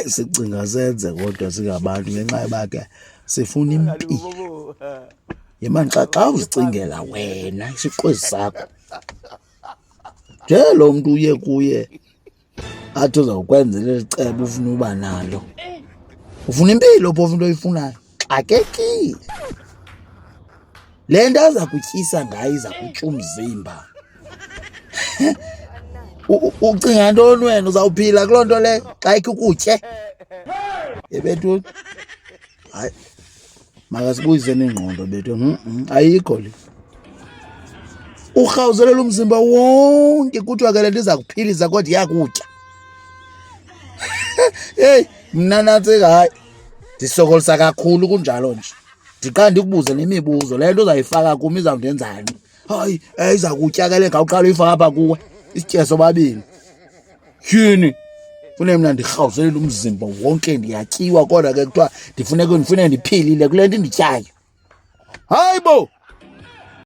hayi sicinga senze kodwa singabantu ngenxa yoba ke sifuna impilo. Yimani xa uzicingela wena isiqwezi sakho nje lo mntu uye kuye athi uzawukwenzela eli cebo ufuna uba nalo, ufuna impilo phofu into oyifunayo, xakekile. Le nto aza kutyisa ngayo iza kutya umzimba. Ucinga ntoni wena uzawuphila kuloo nto leyo xa ikhe ukutye? Yebethuni, hayi makasibuyiseni ingqondo bethuni, ayikho le. Urhawuzelela umzimba wonke kuthiwa ke le nto iza kuphilisa kodwa iyakutya. Heyi mna nantsika hayi ndisokolisa kakhulu kunjalo nje, ndiqala ndikubuze nemibuzo, le nto uzayifaka kum izawundenzani? Hayi iza kutya ke le ngawuqala uyifaka apha kuwe isitye sobabini. Tyhini funeka mna ndirhawuzelela umzimba wonke, ndiyatyiwa kodwa ke kuthiwa ndifune ndiphilile kule nto indityayo. Hayi bo!